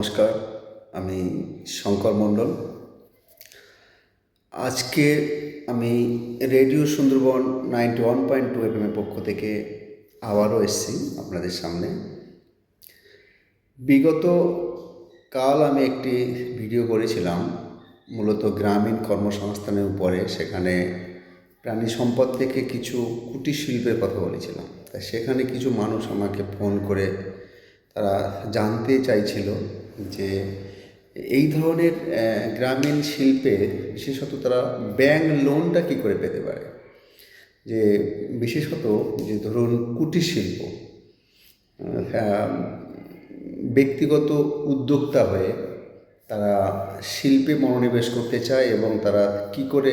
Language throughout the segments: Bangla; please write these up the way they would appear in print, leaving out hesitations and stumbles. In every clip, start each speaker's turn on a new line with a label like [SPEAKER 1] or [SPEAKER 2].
[SPEAKER 1] নমস্কার, আমি শঙ্কর মণ্ডল। আজকে আমি রেডিও সুন্দরবন 91.2 FM পক্ষ থেকে আবারও এসেছি আপনাদের সামনে। বিগত কাল আমি একটি ভিডিও করেছিলাম মূলত গ্রামীণ কর্মসংস্থানের উপরে। সেখানে প্রাণী সম্পদ থেকে কিছু কুটির শিল্পের কথা বলেছিলাম। তাই সেখানে কিছু মানুষ আমাকে ফোন করে তারা জানতে চাইছিল যে এই ধরনের গ্রামীণ শিল্পে বিশেষত তারা ব্যাংক লোনটা কী করে পেতে পারে। যে বিশেষত যে ধরুন কুটির শিল্প, ব্যক্তিগত উদ্যোক্তা হয়ে তারা শিল্পে মনোনিবেশ করতে চায় এবং তারা কি করে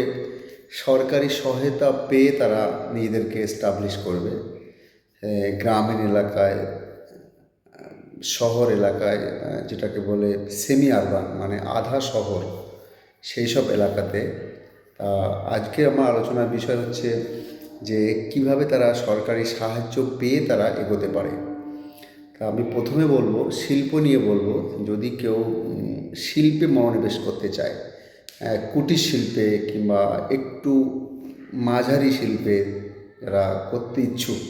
[SPEAKER 1] সরকারি সহায়তা পেয়ে তারা নিজেদেরকে এস্টাবলিশ করবে গ্রামীণ এলাকায়, শহর এলাকায়, যেটাকে বলে সেমি আরবান মানে আধা শহর, সেই সব এলাকাতে। আজকে আমার আলোচনার বিষয় হচ্ছে যে কিভাবে তারা সরকারি সাহায্য পেয়ে তারা এগোতে পারে। তা আমি প্রথমে বলবো, শিল্প নিয়ে বলবো। যদি কেউ শিল্পে মনোনিবেশ করতে চায়, কুটির শিল্পে কিংবা একটু মাঝারি শিল্পে যারা করতে ইচ্ছুক,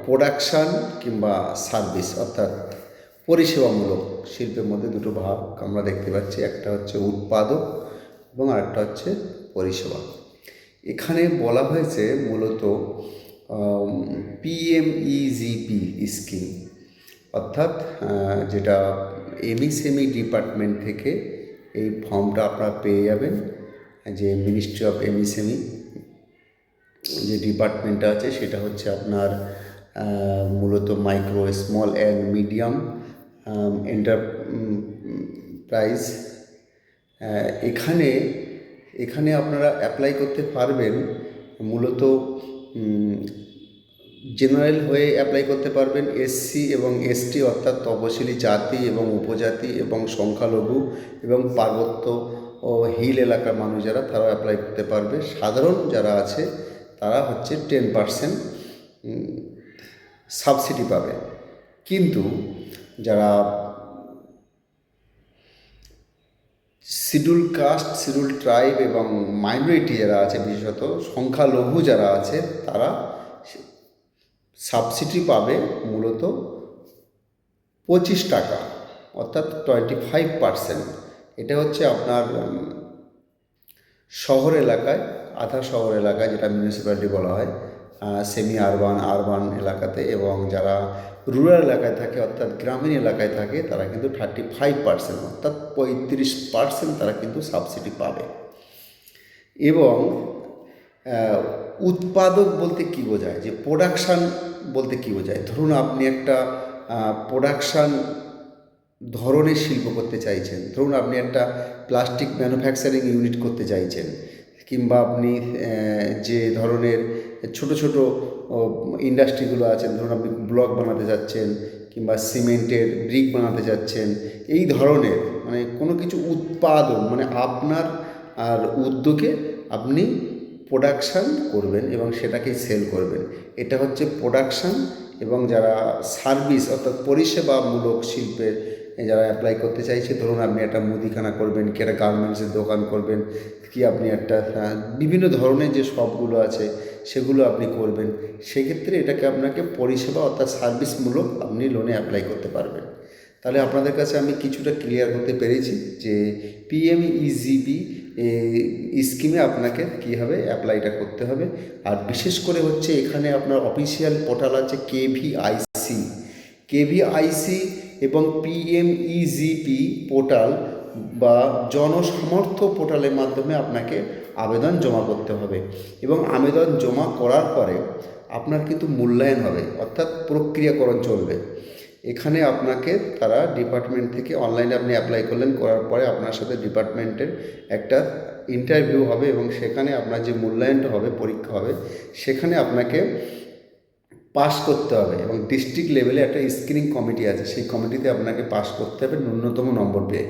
[SPEAKER 1] প্রোডাকশান কিংবা সার্ভিস অর্থাৎ পরিষেবামূলক শিল্পের মধ্যে দুটো ভাগ আমরা দেখতে পাচ্ছি। একটা হচ্ছে উৎপাদক এবং আরেকটা হচ্ছে পরিষেবা। এখানে বলা হয়েছে মূলত পিএমইজিপি স্কিম, অর্থাৎ যেটা এমএসএমই ডিপার্টমেন্ট থেকে এই ফর্মটা আপনারা পেয়ে যাবেন। যে মিনিস্ট্রি অফ এমএসএমই যে ডিপার্টমেন্টটা আছে সেটা হচ্ছে আপনার মূলত micro, small and medium enterprise. এখানে এখানে আপনারা অ্যাপ্লাই করতে পারবেন। মূলত জেনারেল হয়ে অ্যাপ্লাই করতে পারবেন, এসসি এবং এসটি অর্থাৎ তপশিলি জাতি এবং উপজাতি এবং সংখ্যালঘু এবং পার্বত্য ও হিল এলাকার মানুষ যারা, তারা অ্যাপ্লাই করতে পারবে। সাধারণ যারা আছে তারা হচ্ছে 10% সাবসিডি পাবে। কিন্তু যারা শিডিউল কাস্ট, শিডিউল ট্রাইব এবং মাইনরিটি যারা আছে, বিশেষত সংখ্যালঘু যারা আছে, তারা সাবসিডি পাবে মূলত 25 টাকা অর্থাৎ 25%। এটা হচ্ছে আপনার শহর এলাকায়, আধা শহর এলাকায়, যেটা মিউনিসিপ্যালিটি বলা হয়, সেমি আরবান, আরবান এলাকাতে। এবং যারা রুরাল এলাকায় থাকে অর্থাৎ গ্রামীণ এলাকায় থাকে, তারা কিন্তু 35% অর্থাৎ 35% তারা কিন্তু সাবসিডি পাবে। এবং উৎপাদক বলতে কী বোঝায়, যে প্রোডাকশান বলতে কী বোঝায়। ধরুন আপনি একটা প্রোডাকশান ধরনের শিল্প করতে চাইছেন, ধরুন আপনি একটা প্লাস্টিক ম্যানুফ্যাকচারিং ইউনিট করতে চাইছেন, কিংবা আপনি যে ধরনের ছোট ছোট ইন্ডাস্ট্রিগুলো আছেন, ধরুন আপনি ব্লক বানাতে যাচ্ছেন কিংবা সিমেন্টের ব্রিক বানাতে যাচ্ছেন, এই ধরনের মানে কোনো কিছু উৎপাদন মানে আপনার আর উদ্যোগে আপনি প্রোডাকশান করবেন এবং সেটাকেই সেল করবেন। এটা হচ্ছে প্রোডাকশান। এবং যারা সার্ভিস অর্থাৎ পরিষেবামূলক শিল্পের যারা অ্যাপ্লাই করতে চাইছে, ধরুন আপনি একটা মুদিখানা করবেন, কি একটা গার্মেন্টসের দোকান করবেন, কি আপনি একটা বিভিন্ন ধরনের যে শপগুলো আছে সেগুলো আপনি করবেন, সেক্ষেত্রে এটাকে আপনাকে পরিষেবা অর্থাৎ সার্ভিসমূলক আপনি লোনে অ্যাপ্লাই করতে পারবেন। তাহলে আপনাদের কাছে আমি কিছুটা ক্লিয়ার করতে পেরেছি যে পিএমইজিপি স্কিমে আপনাকে কীভাবে অ্যাপ্লাইটা করতে হবে। আর বিশেষ করে হচ্ছে এখানে আপনার অফিসিয়াল পোর্টাল আছে কেভিআইসি, কেভিআইসি এবং পিএমইজিপি পোর্টাল বা জনসমর্থ পোর্টালের মাধ্যমে আপনাকে আবেদন জমা করতে হবে। এবং আবেদন জমা করার পরে আপনার কিন্তু মূল্যায়ন হবে, অর্থাৎ প্রক্রিয়াকরণ চলবে। এখানে আপনাকে তারা ডিপার্টমেন্ট থেকে অনলাইনে আপনি অ্যাপ্লাই করলেন, করার পরে আপনার সাথে ডিপার্টমেন্টের একটা ইন্টারভিউ হবে এবং সেখানে আপনার যে মূল্যায়নটা হবে, পরীক্ষা হবে, সেখানে আপনাকে পাস করতে হবে। এবং ডিস্ট্রিক্ট লেভেলে একটা স্ক্রিনিং কমিটি আছে, সেই কমিটিতে আপনাকে পাস করতে হবে ন্যূনতম নম্বর পেয়ে।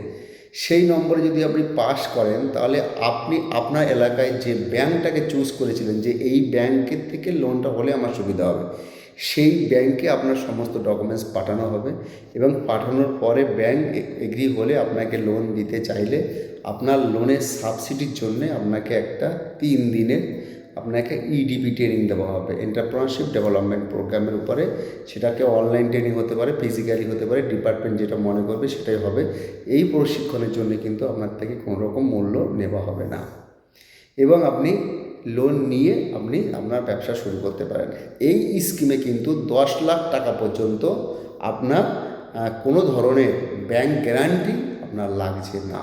[SPEAKER 1] সেই নম্বরে যদি আপনি পাস করেন, তাহলে আপনি আপনার এলাকায় যে ব্যাংকটাকে চুজ করেছিলেন যে এই ব্যাংকের থেকে লোনটা হলে আমার সুবিধা হবে, সেই ব্যাংকে আপনার সমস্ত ডকুমেন্টস পাঠানো হবে এবং পাঠানোর পরে ব্যাংক এগ্রি হলে আপনাকে লোন দিতে চাইলে আপনার লোনের সাবসিডির জন্যে আপনাকে একটা 3 দিনের আপনাকে ইডিপি ট্রেনিং দেওয়া হবে, এন্টারপ্রেনারশিপ ডেভেলপমেন্ট প্রোগ্রামের উপরে। সেটাকে অনলাইন ট্রেনিং হতে পারে, ফিজিক্যালি হতে পারে, ডিপার্টমেন্ট যেটা মনে করবে সেটাই হবে। এই প্রশিক্ষণের জন্য কিন্তু আপনার থেকে কোনো রকম মূল্য নেওয়া হবে না এবং আপনি লোন নিয়ে আপনি আপনার ব্যবসা শুরু করতে পারেন। এই স্কিমে কিন্তু 10 লাখ টাকা পর্যন্ত আপনার কোনো ধরনের ব্যাংক গ্যারান্টি আপনার লাগছে না।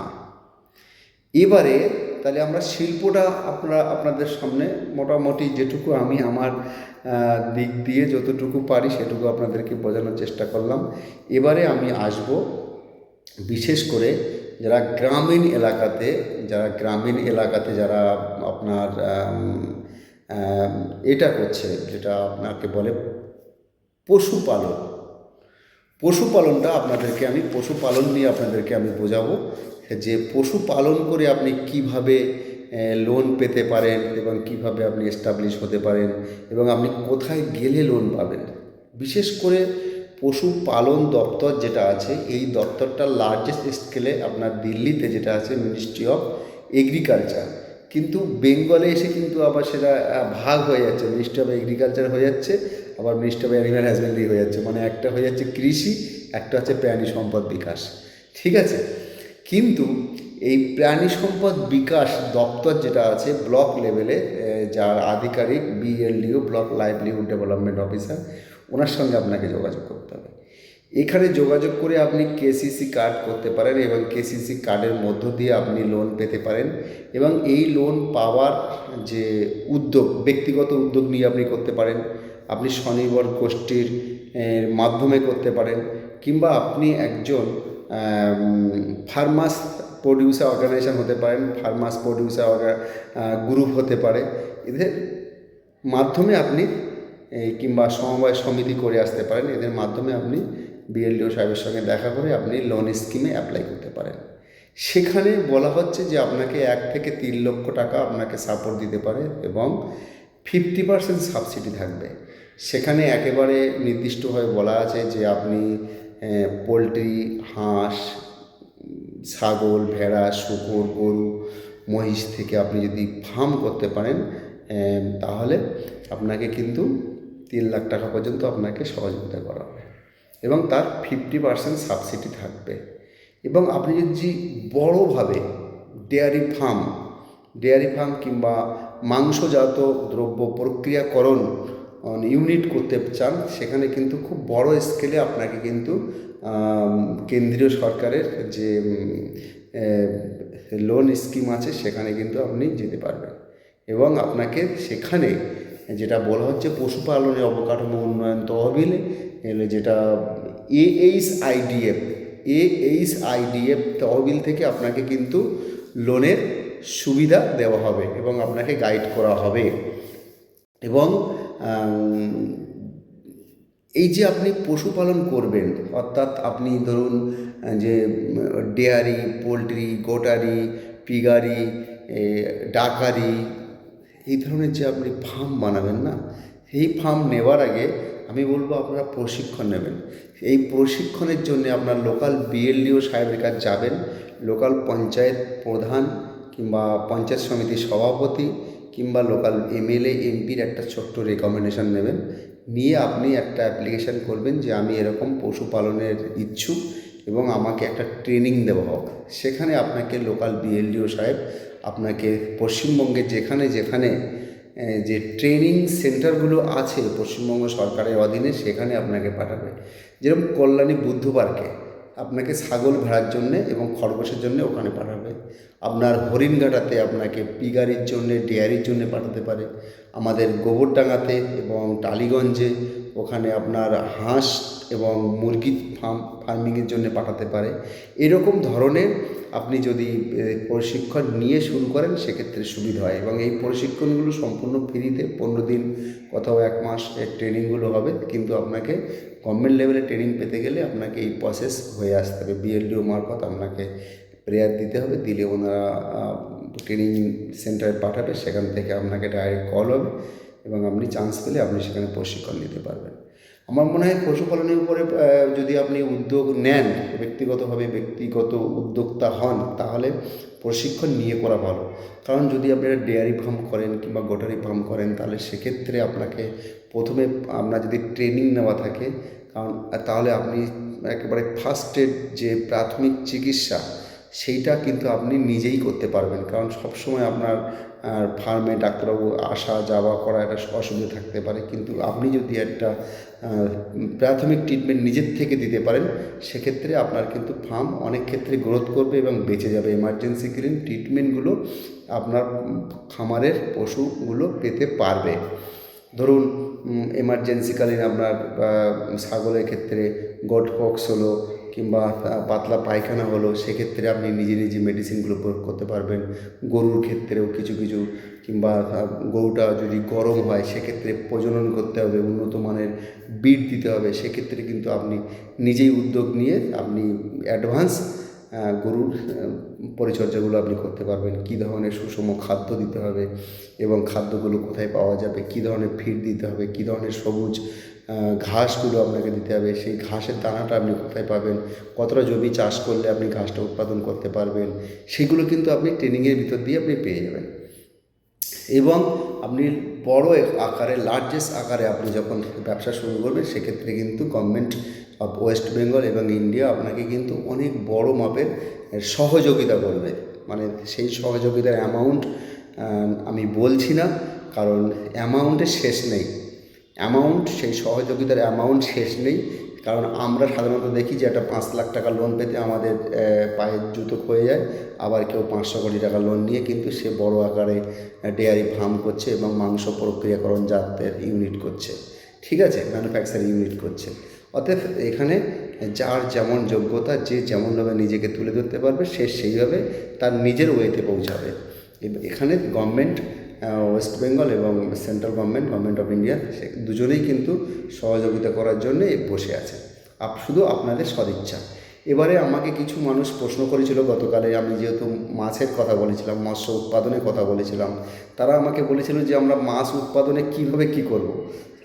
[SPEAKER 1] এবারে তাহলে আমরা শিল্পটা আপনাদের সামনে মোটামুটি যেটুকু আমি আমার দিক দিয়ে যতটুকু পারি সেটুকু আপনাদেরকে বোঝানোর চেষ্টা করলাম। এবারে আমি আসব বিশেষ করে যারা গ্রামীণ এলাকাতে যারা আপনার এটা করছে, যেটা আপনাকে বলে পশুপালনটা পশুপালন নিয়ে আপনাদেরকে আমি বোঝাবো যে পশুপালন করে আপনি কিভাবে লোন পেতে পারেন এবং কিভাবে আপনি এস্টাবলিশ হতে পারেন এবং আপনি কোথায় গেলে লোন পাবেন। বিশেষ করে পশুপালন দপ্তর যেটা আছে, এই দপ্তরটা লার্জেস্ট স্কেলে আপনার দিল্লিতে যেটা আছে মিনিস্ট্রি অফ এগ্রিকালচার, কিন্তু বেঙ্গলে এসে কিন্তু আবার সেটা ভাগ হয়ে যাচ্ছে, মিনিস্ট্রি অফ এগ্রিকালচার হয়ে যাচ্ছে, আবার মিনিস্ট্রি অফ অ্যানিম্যাল হাজবেন্ডারি হয়ে যাচ্ছে, মানে একটা হয়ে যাচ্ছে কৃষি, একটা হচ্ছে প্রাণী সম্পদ বিকাশ। ঠিক আছে, কিন্তু এই প্রাণী সম্পদ বিকাশ দপ্তর যেটা আছে ব্লক লেভেলে, যার আধিকারিক BLDO, block livelihood development officer, ওনার সঙ্গে আপনাকে যোগাযোগ করতে হবে। এখানে যোগাযোগ করে আপনি KCC কার্ড করতে পারেন এবং KCC কার্ডের মধ্য দিয়ে আপনি লোন পেতে পারেন এবং এই লোন পাওয়ার যে উদ্যোগ, ব্যক্তিগত উদ্যোগ নিয়ে আপনি করতে পারেন, আপনি স্বনির্ভর গোষ্ঠীর মাধ্যমে করতে পারেন, কিংবা আপনি একজন ফার্মার্স প্রডিউসার অর্গানাইজেশন হতে পারেন, ফার্মার্স প্রডিউসার গ্রুপ হতে পারে, এদের মাধ্যমে আপনি কিংবা সমবায় সমিতি করে আসতে পারেন। এদের মাধ্যমে আপনি BLDO সাহেবের সঙ্গে দেখা করে আপনি লোন স্কিমে অ্যাপ্লাই করতে পারেন। সেখানে বলা হচ্ছে যে আপনাকে 1 থেকে 3 লক্ষ টাকা আপনাকে সাপোর্ট দিতে পারে এবং 50% সাবসিডি থাকবে। সেখানে একেবারে নির্দিষ্টভাবে বলা আছে যে আপনি পোলট্রি, হাঁস, ছাগল, ভেড়া, শূকর, গরু, মহিষ থেকে আপনি যদি ফার্ম করতে পারেন তাহলে আপনাকে কিন্তু 3 লাখ টাকা পর্যন্ত আপনাকে সহযোগিতা করা হবে এবং তার 50% সাবসিডি থাকবে। এবং আপনি যদি বড়োভাবে ডেয়ারি ফার্ম কিংবা মাংসজাত দ্রব্য প্রক্রিয়াকরণ ইউনিট করতে চান, সেখানে কিন্তু খুব বড় স্কেলে আপনাকে কিন্তু কেন্দ্রীয় সরকারের যে লোন স্কিম আছে সেখানে কিন্তু আপনি যেতে পারবেন এবং আপনাকে সেখানে যেটা বলা হচ্ছে পশুপালনের অবকাঠামো উন্নয়ন তহবিল, যেটা AHIDF তহবিল থেকে আপনাকে কিন্তু লোনের সুবিধা দেওয়া হবে এবং আপনাকে গাইড করা হবে। এবং এই যে আপনি পশুপালন করবেন, অর্থাৎ আপনি ধরুন যে ডেয়ারি, পোলট্রি, গোটারি, পিগারি, ডাকারি, এই ধরনের যে আপনি ফার্ম বানাবেন না, এই ফার্ম নেওয়ার আগে আমি বলবো আপনারা প্রশিক্ষণ নেবেন। এই প্রশিক্ষণের জন্য আপনার লোকাল BLDO সাহেবের কাছে যাবেন, লোকাল পঞ্চায়েত প্রধান কিংবা পঞ্চায়েত সমিতির সভাপতি কিংবা লোকাল MLA MPর একটা ছোট্ট রেকমেন্ডেশন নেবেন, নিয়ে আপনি একটা অ্যাপ্লিকেশান করবেন যে আমি এরকম পশুপালনের ইচ্ছুক এবং আমাকে একটা ট্রেনিং দেওয়া হোক। সেখানে আপনাকে লোকাল BLDO সাহেব আপনাকে পশ্চিমবঙ্গের যেখানে যে ট্রেনিং সেন্টারগুলো আছে পশ্চিমবঙ্গ সরকারের অধীনে, সেখানে আপনাকে পাঠাবে। যেরকম কল্যাণী বুদ্ধ পার্কে আপনাকে ছাগল, ভেড়ার জন্যে এবং খরগোশের জন্য ওখানে পাঠাবে। আপনার হরিণঘাটাতে আপনাকে পিগারির জন্যে, ডেয়ারির জন্যে পাঠাতে পারে। আমাদের গোবরডাঙ্গাতে এবং টালিগঞ্জে ওখানে আপনার হাঁস এবং মুরগি ফার্মিংয়ের জন্য পাঠাতে পারে। এরকম ধরনের আপনি যদি প্রশিক্ষণ নিয়ে শুরু করেন সেক্ষেত্রে সুবিধা হয় এবং এই প্রশিক্ষণগুলো সম্পূর্ণ ফ্রিতে 15 দিন, কোথাও 1 মাস এর ট্রেনিংগুলো হবে। কিন্তু আপনাকে গভর্নমেন্ট লেভেলে ট্রেনিং পেতে গেলে আপনাকে এই প্রসেস হয়ে আসতে হবে। BLDO মারফত আপনাকে প্রেয়ার দিতে হবে, দিলে ওনারা ট্রেনিং সেন্টারে পাঠাবে, সেখান থেকে আপনাকে ডাইরেক্ট কল হবে এবং আপনি চান্স পেলে আপনি সেখানে প্রশিক্ষণ নিতে পারবেন। আমার মনে হয় পশুপালনের উপরে যদি আপনি উদ্যোগ নেন, ব্যক্তিগত উদ্যোক্তা হন, তাহলে প্রশিক্ষণ নিয়ে করা ভালো। কারণ যদি আপনারা ডেয়ারি ফার্ম করেন কিংবা গোটারি ফার্ম করেন, তাহলে সেক্ষেত্রে আপনাকে প্রথমে আপনার যদি ট্রেনিং নেওয়া থাকে, কারণ তাহলে আপনি একেবারে ফার্স্ট এড যে প্রাথমিক চিকিৎসা সেইটা কিন্তু আপনি নিজেই করতে পারবেন। কারণ সবসময় আপনার ফার্মে ডাক্তারবাবু আসা যাওয়া করা একটা অসুবিধা থাকতে পারে, কিন্তু আপনি যদি একটা প্রাথমিক ট্রিটমেন্ট নিজের থেকে দিতে পারেন, সেক্ষেত্রে আপনার কিন্তু ফার্ম অনেক ক্ষেত্রে গ্রোথ করবে এবং বেঁচে যাবে। এমার্জেন্সিকালীন ট্রিটমেন্টগুলো আপনার খামারের পশুগুলো পেতে পারবে। ধরুন এমার্জেন্সিকালীন আপনার ছাগলের ক্ষেত্রে গট পক্স হলো কিংবা পাতলা পায়খানা হলো, সেক্ষেত্রে আপনি নিজে নিজে মেডিসিনগুলো প্রয়োগ করতে পারবেন। গরুর ক্ষেত্রেও কিছু কিছু, কিংবা গরুটা যদি গরম হয় সেক্ষেত্রে প্রজনন করতে হবে, উন্নত মানের বিট দিতে হবে, সেক্ষেত্রে কিন্তু আপনি নিজেই উদ্যোগ নিয়ে আপনি অ্যাডভান্স গরুর পরিচর্যাগুলো আপনি করতে পারবেন। কী ধরনের সুষম খাদ্য দিতে হবে এবং খাদ্যগুলো কোথায় পাওয়া যাবে, কী ধরনের ফিড দিতে হবে, কী ধরনের সবুজ ঘাসগুলো আপনাকে দিতে হবে, সেই ঘাসের দানাটা আপনি কোথায় পাবেন, কতটা জমি চাষ করলে আপনি ঘাসটা উৎপাদন করতে পারবেন, সেগুলো কিন্তু আপনি ট্রেনিংয়ের ভিতর দিয়ে আপনি পেয়ে যাবেন। এবং আপনি বড় আকারে, লার্জেস্ট আকারে আপনি যখন ব্যবসা শুরু করবেন, সেক্ষেত্রে কিন্তু গভর্নমেন্ট অফ ওয়েস্ট বেঙ্গল এবং ইন্ডিয়া আপনাকে কিন্তু অনেক বড় মাপের সহযোগিতা করবে। মানে সেই সহযোগিতার অ্যামাউন্ট আমি বলছি না, কারণ অ্যামাউন্টের শেষ নেই। সেই সহযোগিতার অ্যামাউন্ট শেষ নেই। কারণ আমরা সাধারণত দেখি যে একটা 5 লাখ টাকা লোন পেতে আমাদের পায়ের জুতো ক্ষয়ে যায়। আবার কেউ 500 কোটি টাকা লোন নিয়ে কিন্তু সে বড় আকারে ডেয়ারি ফার্ম করছে এবং মাংস প্রক্রিয়াকরণ জাতের ইউনিট করছে, ঠিক আছে, ম্যানুফ্যাকচারিং ইউনিট করছে। অতএব এখানে যার যেমন যোগ্যতা, যে যেমনভাবে নিজেকে তুলে ধরতে পারবে, সে সেইভাবে তার নিজের ওয়েতে পৌঁছাবে। এখানে গভর্নমেন্ট ওয়েস্ট বেঙ্গল এবং সেন্ট্রাল গভর্নমেন্ট অফ ইন্ডিয়া, সে দুজনেই কিন্তু সহযোগিতা করার জন্য বসে আছে, শুধু আপনাদের সদিচ্ছা। এবারে আমাকে কিছু মানুষ প্রশ্ন করেছিল গতকালে, আমি যেহেতু মাছের কথা বলেছিলাম, মৎস্য উৎপাদনের কথা বলেছিলাম, তারা আমাকে বলেছিল যে আমরা মাছ উৎপাদনে কীভাবে কী করব।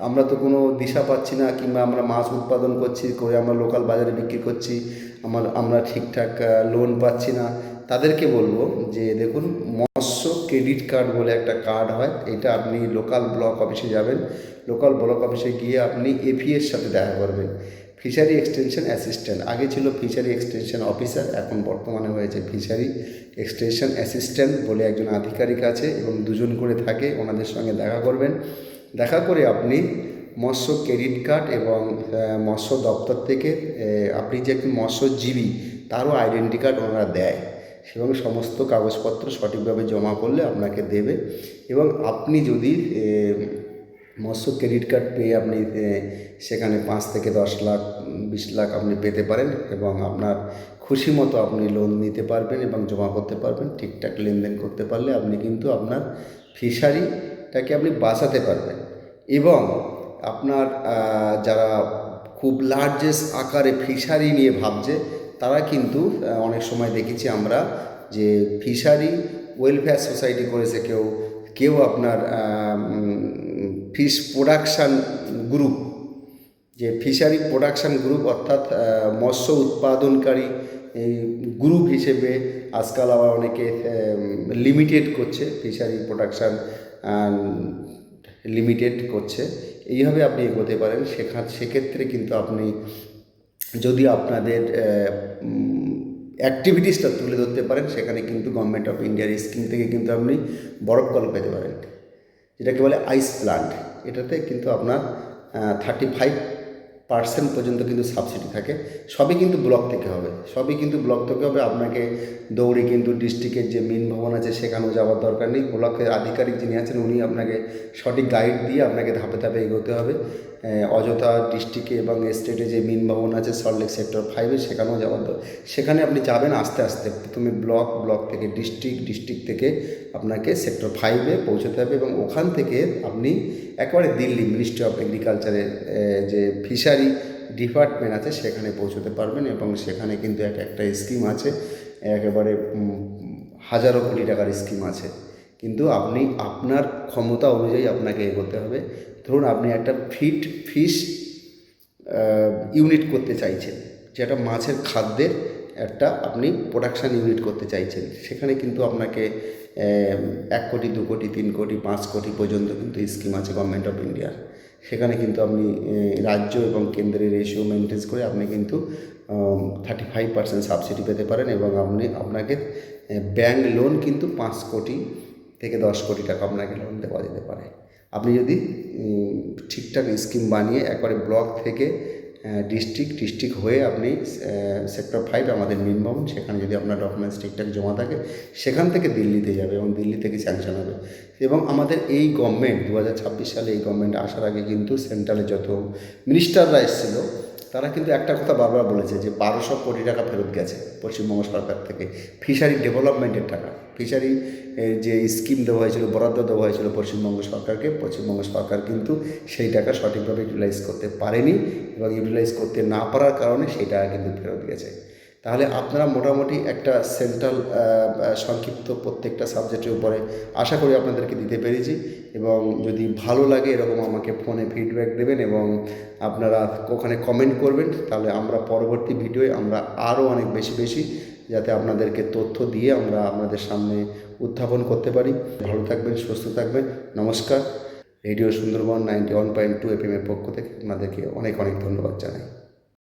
[SPEAKER 1] আমরা তো কোনো দিশা পাচ্ছি না, কিংবা আমরা মাছ উৎপাদন করে আমরা লোকাল বাজারে বিক্রি করছি, আমরা ঠিকঠাক লোন পাচ্ছি না। তাদেরকে বলবো যে দেখুন, মৎস্য ক্রেডিট কার্ড বলে একটা কার্ড হয়, এটা আপনি লোকাল ব্লক অফিসে যাবেন, লোকাল ব্লক অফিসে গিয়ে আপনি এপিএর সাথে দেখা করবেন, ফিশারি এক্সটেনশন অ্যাসিস্ট্যান্ট। আগে ছিল ফিশারি এক্সটেনশন অফিসার, এখন বর্তমানে হয়েছে ফিশারি এক্সটেনশন অ্যাসিস্ট্যান্ট বলে একজন আধিকারিক আছে এবং দুজন করে থাকে, ওনাদের সঙ্গে দেখা করবেন। দেখা করে আপনি মৎস্য ক্রেডিট কার্ড এবং মৎস্য দপ্তর থেকে আপনি যে একটি মৎস্যজীবী তারও আইডেন্টি কার্ড ওনারা দেয়, এবং সমস্ত কাগজপত্র সঠিকভাবে জমা করলে আপনাকে দেবে। এবং আপনি যদি মৎস্য ক্রেডিট কার্ড পেয়ে আপনি সেখানে 5 থেকে 10 লাখ 20 লাখ আপনি পেতে পারেন, এবং আপনার খুশি মতো আপনি লোন নিতে পারবেন এবং জমা করতে পারবেন। ঠিকঠাক লেনদেন করতে পারলে আপনি কিন্তু আপনার ফিশারিটাকে আপনি বাঁচাতে পারবেন। এবং আপনার যারা খুব লার্জেস্ট আকারে ফিশারি নিয়ে ভাবছে, তারা কিন্তু অনেক সময় দেখেছি আমরা যে ফিশারি ওয়েলফেয়ার সোসাইটি করেছে, কেউ আপনার ফিশ প্রোডাকশান গ্রুপ, যে ফিশারি প্রোডাকশান গ্রুপ, অর্থাৎ মৎস্য উৎপাদনকারী গ্রুপ হিসেবে আজকাল আবার অনেকে লিমিটেড করছে, ফিশারি প্রোডাকশান লিমিটেড করছে। এইভাবে আপনি এগোতে পারেন। সেক্ষেত্রে কিন্তু আপনি যদি আপনাদের অ্যাক্টিভিটিসটা তুলে ধরতে পারেন, সেখানে কিন্তু গভর্নমেন্ট অফ ইন্ডিয়ার স্কিম থেকে কিন্তু আপনি বরফ কল পেতে পারেন, যেটাকে বলে আইস প্লান্ট। এটাতে কিন্তু আপনার 35% পর্যন্ত কিন্তু সাবসিডি থাকে। সবই কিন্তু ব্লক থেকে হবে, আপনাকে দৌড়ে কিন্তু ডিস্ট্রিক্টের যে মেন ভবন আছে সেখানেও যাওয়ার দরকার নেই। ব্লকের আধিকারিক যিনি আছেন উনি আপনাকে সঠিক গাইড দিয়ে আপনাকে ধাপে ধাপে এগোতে হবে। অযোধ্যা ডিস্ট্রিক্টে এবং স্টেটে যে মেন ভবন আছে সল্টলেক সেক্টর 5-এ, সেখানেও যাওয়ার সেখানে আপনি যাবেন আস্তে আস্তে। প্রথমে ব্লক থেকে ডিস্ট্রিক্ট থেকে আপনাকে সেক্টর 5-এ পৌঁছতে হবে, এবং ওখান থেকে আপনি একেবারে দিল্লি মিনিস্ট্রি অফ এগ্রিকালচারের যে ফিশারি ডিপার্টমেন্ট আছে সেখানে পৌঁছতে পারবেন। এবং সেখানে কিন্তু একটা স্কিম আছে, একেবারে হাজারো কোটি টাকার স্কিম আছে, কিন্তু আপনি আপনার ক্ষমতা অনুযায়ী আপনাকে এগোতে হবে। ধরুন আপনি একটা ফিশ ইউনিট করতে চাইছেন, যেটা মাছের খাদ্যের একটা আপনি প্রোডাকশান ইউনিট করতে চাইছেন, সেখানে কিন্তু আপনাকে 1 কোটি 2 কোটি 3 কোটি 5 কোটি পর্যন্ত কিন্তু স্কিম আছে গভর্নমেন্ট অফ ইন্ডিয়ার। সেখানে কিন্তু আপনি রাজ্য এবং কেন্দ্রের রেশিও মেনটেন করে আপনি কিন্তু 35% সাবসিডি পেতে পারেন, এবং আপনাকে ব্যাংক লোন কিন্তু 5 কোটি থেকে 10 কোটি টাকা আপনাকে লোন দেওয়া যেতে পারে। আপনি যদি ঠিকঠাক স্কিম বানিয়ে একবারে ব্লক থেকে ডিস্ট্রিক্ট হয়ে আপনি সেক্টর 5 আমাদের মেন ভবন, সেখানে যদি আপনার ডকুমেন্টস ঠিকঠাক জমা থাকে, সেখান থেকে দিল্লিতে যাবে এবং দিল্লি থেকে স্যাংশন হবে। এবং আমাদের এই গভর্নমেন্ট 2026 সালে এই গভর্নমেন্ট আসার আগে কিন্তু সেন্ট্রালে যত মিনিস্টাররা এসেছিলো, তারা কিন্তু একটা কথা বারবার বলেছে যে 1200 কোটি টাকা ফেরত গেছে পশ্চিমবঙ্গ সরকার থেকে, ফিশারি ডেভেলপমেন্টের টাকা। ফিশারি যে স্কিম দেওয়া হয়েছিল, বরাদ্দ দেওয়া হয়েছিল পশ্চিমবঙ্গ সরকারকে, পশ্চিমবঙ্গ সরকার কিন্তু সেই টাকা সঠিকভাবে ইউটিলাইজ করতে পারেনি, এবং ইউটিলাইজ করতে না পারার কারণে সেই টাকা কিন্তু ফেরত গেছে। তাহলে আপনারা মোটামুটি একটা সেন্ট্রাল সংক্ষিপ্ত প্রত্যেকটা সাবজেক্টের উপরে আশা করি আপনাদেরকে দিতে পেরেছি। এবং যদি ভালো লাগে এরকম আমাকে ফোনে ফিডব্যাক দেবেন এবং আপনারা ওখানে কমেন্ট করবেন, তাহলে আমরা পরবর্তী ভিডিওয়ে আমরা আরও অনেক বেশি যাতে আপনাদেরকে তথ্য দিয়ে আমরা আপনাদের সামনে উত্থাপন করতে পারি। ভালো থাকবেন, সুস্থ থাকবেন। নমস্কার। রেডিও সুন্দরবন 91.2 FM এর পক্ষ থেকে আপনাদেরকে অনেক ধন্যবাদ জানাই।